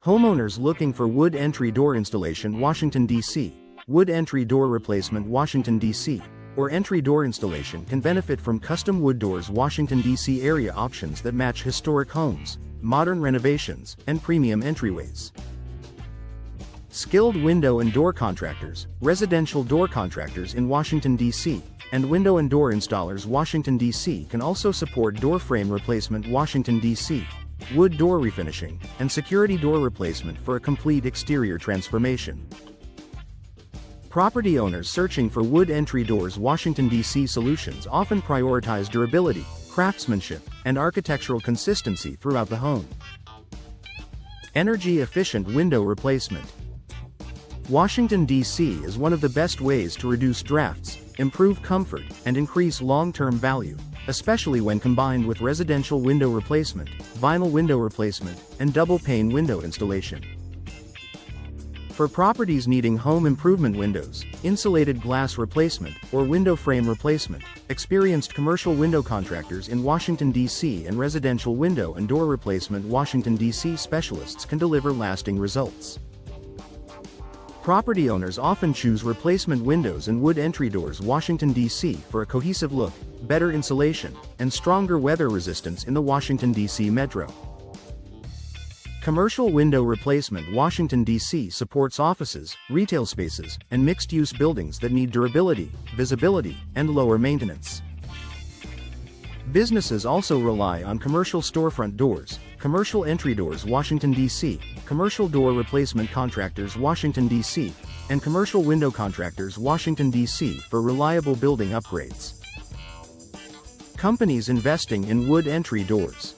Homeowners looking for wood entry door installation, Washington, D.C., wood entry door replacement, Washington, D.C., or entry door installation can benefit from custom wood doors, Washington, D.C. area options that match historic homes, modern renovations, and premium entryways. Skilled window and door contractors, residential door contractors in Washington, D.C., and window and door installers, Washington, D.C. can also support door frame replacement, Washington, D.C., wood door refinishing, and security door replacement for a complete exterior transformation. Property owners searching for wood entry doors, Washington, D.C. solutions often prioritize durability, craftsmanship, and architectural consistency throughout the home. Energy-efficient window replacement. Washington, D.C. is one of the best ways to reduce drafts, improve comfort, and increase long-term value, especially when combined with residential window replacement, vinyl window replacement, and double-pane window installation. For properties needing home improvement windows, insulated glass replacement, or window frame replacement, experienced commercial window contractors in Washington, D.C. and residential window and door replacement, Washington, D.C. specialists can deliver lasting results. Property owners often choose replacement windows and wood entry doors, Washington, D.C. for a cohesive look, better insulation, and stronger weather resistance in the Washington, D.C. metro. Commercial window replacement, Washington, D.C. supports offices, retail spaces, and mixed-use buildings that need durability, visibility, and lower maintenance. Businesses also rely on commercial storefront doors, commercial entry doors, Washington, D.C., commercial door replacement contractors, Washington, D.C., and commercial window contractors, Washington, D.C. for reliable building upgrades. Companies investing in wood entry doors.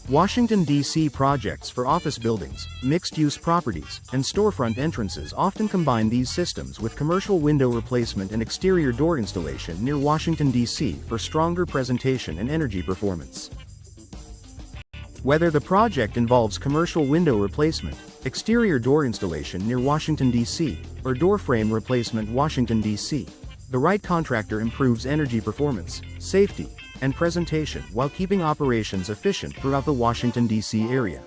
Washington, D.C. projects for office buildings, mixed-use properties, and storefront entrances often combine these systems with commercial window replacement and exterior door installation near Washington, D.C. for stronger presentation and energy performance. Whether the project involves commercial window replacement, exterior door installation near Washington, D.C., or door frame replacement, Washington, D.C., the right contractor improves energy performance, safety, and presentation while keeping operations efficient throughout the Washington, D.C. area.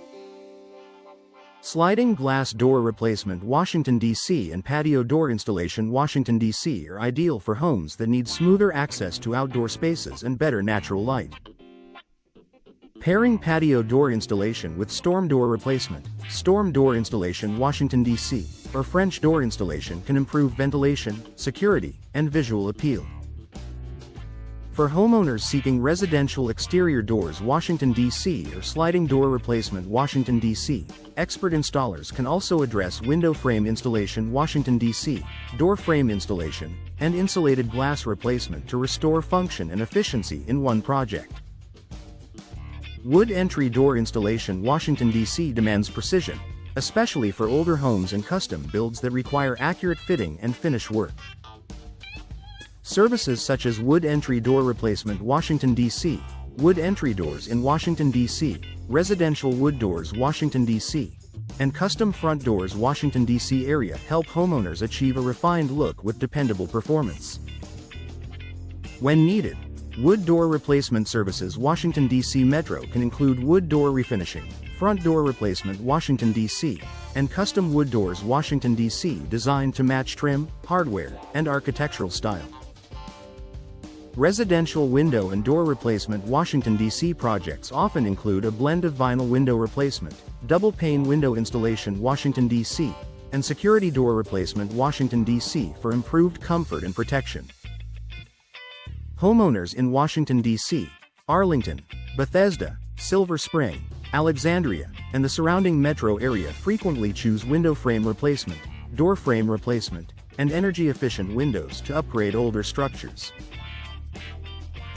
Sliding glass door replacement, Washington, D.C. and patio door installation, Washington, D.C. are ideal for homes that need smoother access to outdoor spaces and better natural light. Pairing patio door installation with storm door replacement, storm door installation, Washington, D.C., or French door installation can improve ventilation, security, and visual appeal. For homeowners seeking residential exterior doors, Washington, D.C. or sliding door replacement, Washington, D.C., expert installers can also address window frame installation, Washington, D.C., door frame installation, and insulated glass replacement to restore function and efficiency in one project. Wood entry door installation, Washington, D.C. demands precision, especially for older homes and custom builds that require accurate fitting and finish work. Services such as wood entry door replacement, Washington, D.C., wood entry doors in Washington, D.C., residential wood doors, Washington, D.C., and custom front doors, Washington, D.C. area help homeowners achieve a refined look with dependable performance. When needed, wood door replacement services, Washington, D.C. metro can include wood door refinishing, front door replacement, Washington, D.C., and custom wood doors, Washington, D.C. designed to match trim, hardware, and architectural style. Residential window and door replacement, Washington, D.C. projects often include a blend of vinyl window replacement, double-pane window installation, Washington, D.C., and security door replacement, Washington, D.C. for improved comfort and protection. Homeowners in Washington, D.C., Arlington, Bethesda, Silver Spring, Alexandria, and the surrounding metro area frequently choose window frame replacement, door frame replacement, and energy-efficient windows to upgrade older structures.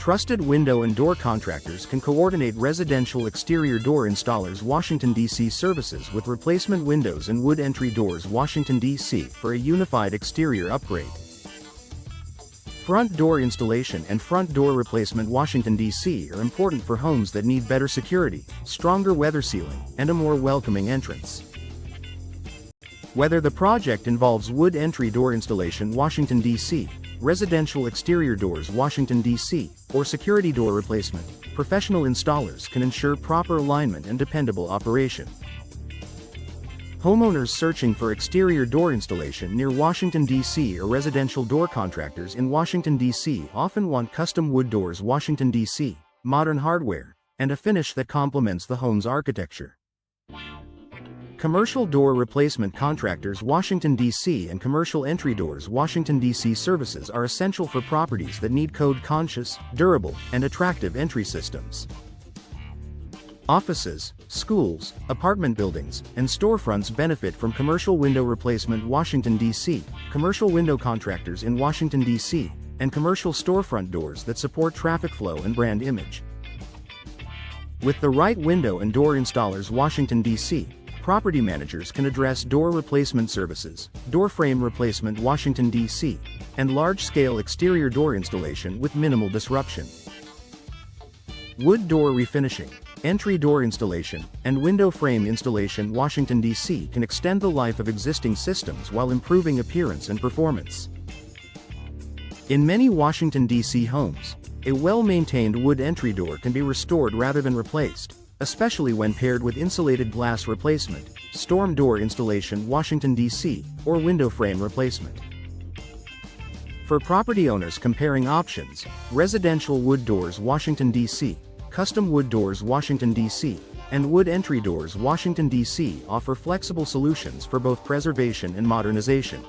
Trusted window and door contractors can coordinate residential exterior door installers, Washington, D.C. services with replacement windows and wood entry doors, Washington, D.C. for a unified exterior upgrade. Front door installation and front door replacement, Washington, D.C. are important for homes that need better security, stronger weather sealing, and a more welcoming entrance. Whether the project involves wood entry door installation, Washington, D.C., residential exterior doors, Washington, D.C., or security door replacement, professional installers can ensure proper alignment and dependable operation. Homeowners searching for exterior door installation near Washington, D.C. or residential door contractors in Washington, D.C. often want custom wood doors. Washington, D.C., modern hardware, and a finish that complements the home's architecture. Commercial door replacement contractors Washington, D.C. and commercial entry doors Washington, D.C. services are essential for properties that need code-conscious, durable, and attractive entry systems. Offices, schools, apartment buildings, and storefronts benefit from commercial window replacement Washington, D.C., commercial window contractors in Washington, D.C., and commercial storefront doors that support traffic flow and brand image. With the right window and door installers Washington, D.C., property managers can address door replacement services, door frame replacement Washington, D.C., and large-scale exterior door installation with minimal disruption. Wood door refinishing, entry door installation, and window frame installation Washington, D.C. can extend the life of existing systems while improving appearance and performance. In many Washington, D.C. homes, a well-maintained wood entry door can be restored rather than replaced, especially when paired with insulated glass replacement, storm door installation Washington, D.C., or window frame replacement. For property owners comparing options, residential wood doors Washington, D.C., custom wood doors Washington, D.C., and wood entry doors Washington, D.C. offer flexible solutions for both preservation and modernization.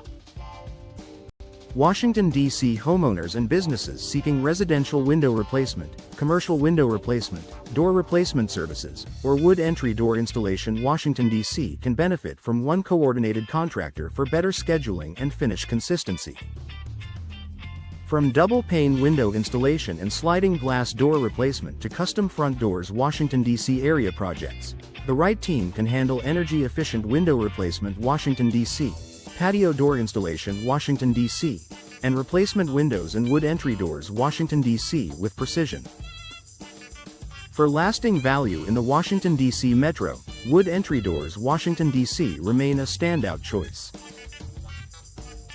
Washington, D.C. homeowners and businesses seeking residential window replacement, commercial window replacement, door replacement services, or wood entry door installation Washington, D.C. can benefit from one coordinated contractor for better scheduling and finish consistency. From double-pane window installation and sliding glass door replacement to custom front doors Washington, D.C. area projects, the right team can handle energy-efficient window replacement Washington, D.C., patio door installation Washington, D.C., and replacement windows and wood entry doors Washington, D.C. with precision. For lasting value in the Washington, D.C. metro, wood entry doors Washington, D.C. remain a standout choice.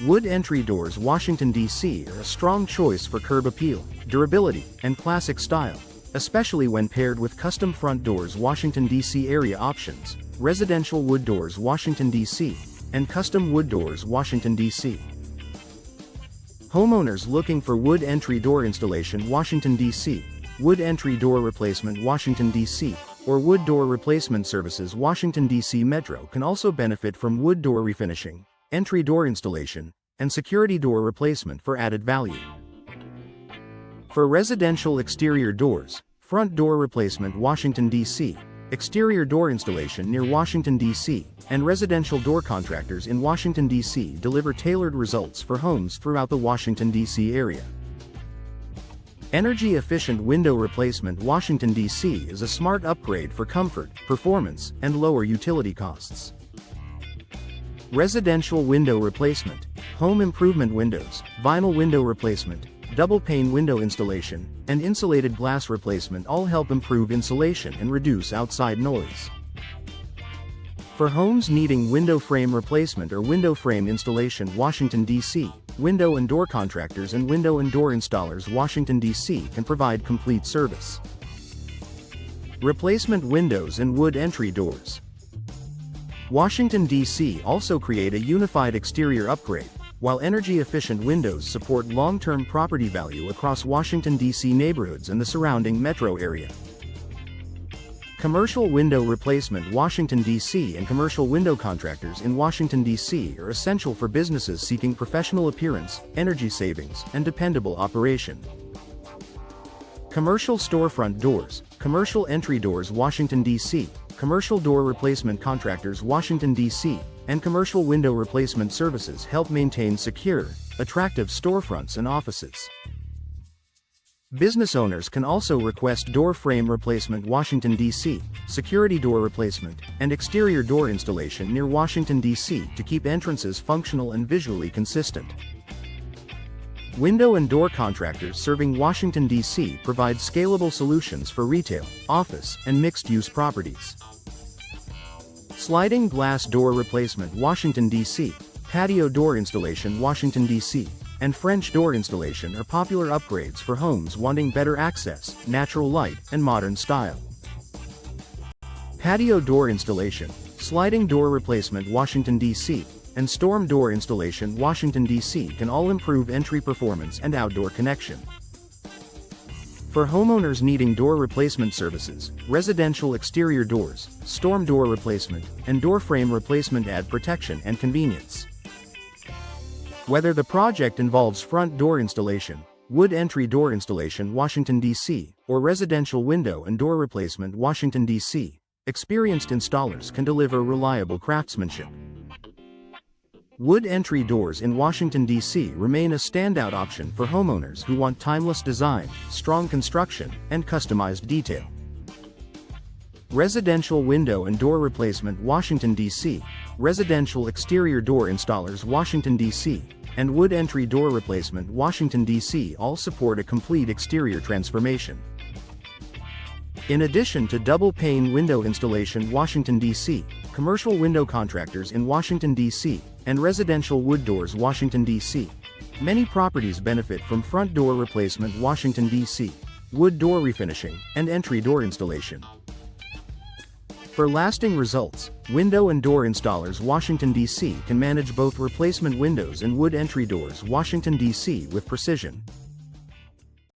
Wood entry doors Washington, D.C. are a strong choice for curb appeal, durability, and classic style, especially when paired with custom front doors Washington, D.C. area options, residential wood doors Washington, D.C., and custom wood doors Washington, D.C. Homeowners looking for wood entry door installation Washington, D.C., wood entry door replacement Washington, D.C., or wood door replacement services Washington, D.C. metro can also benefit from wood door refinishing, entry door installation, and security door replacement for added value. For residential exterior doors, front door replacement Washington, D.C., exterior door installation near Washington, D.C., and residential door contractors in Washington, D.C. deliver tailored results for homes throughout the Washington, D.C. area. Energy-efficient window replacement Washington, D.C. is a smart upgrade for comfort, performance, and lower utility costs. Residential window replacement, home improvement windows, vinyl window replacement, double-pane window installation, and insulated glass replacement all help improve insulation and reduce outside noise. For homes needing window frame replacement or window frame installation Washington, D.C., window and door contractors and window and door installers Washington, D.C. can provide complete service. Replacement windows and wood entry doors. Washington, D.C. also create a unified exterior upgrade, while energy-efficient windows support long-term property value across Washington, D.C. neighborhoods and the surrounding metro area. Commercial window replacement Washington, D.C. and commercial window contractors in Washington, D.C. are essential for businesses seeking professional appearance, energy savings, and dependable operation. Commercial storefront doors, commercial entry doors Washington, D.C., commercial door replacement contractors Washington, D.C., and commercial window replacement services help maintain secure, attractive storefronts and offices. Business owners can also request door frame replacement Washington, D.C., security door replacement, and exterior door installation near Washington, D.C. to keep entrances functional and visually consistent. Window and door contractors serving Washington, D.C. provide scalable solutions for retail, office, and mixed-use properties. Sliding glass door replacement Washington, D.C., patio door installation Washington, D.C., and French door installation are popular upgrades for homes wanting better access, natural light, and modern style. Patio door installation, sliding door replacement Washington, D.C., and storm door installation Washington, D.C. can all improve entry performance and outdoor connection. For homeowners needing door replacement services, residential exterior doors, storm door replacement, and door frame replacement add protection and convenience. Whether the project involves front door installation, wood entry door installation Washington, D.C., or residential window and door replacement Washington, D.C., experienced installers can deliver reliable craftsmanship. Wood entry doors in Washington, D.C. remain a standout option for homeowners who want timeless design, strong construction, and customized detail. Residential window and door replacement Washington, D.C., residential exterior door installers Washington, D.C., and wood entry door replacement Washington, D.C. all support a complete exterior transformation. In addition to double-pane window installation Washington, D.C., commercial window contractors in Washington, D.C., and residential wood doors Washington, D.C., many properties benefit from front door replacement Washington, D.C., wood door refinishing, and entry door installation. For lasting results, window and door installers Washington, D.C. can manage both replacement windows and wood entry doors Washington, D.C. with precision.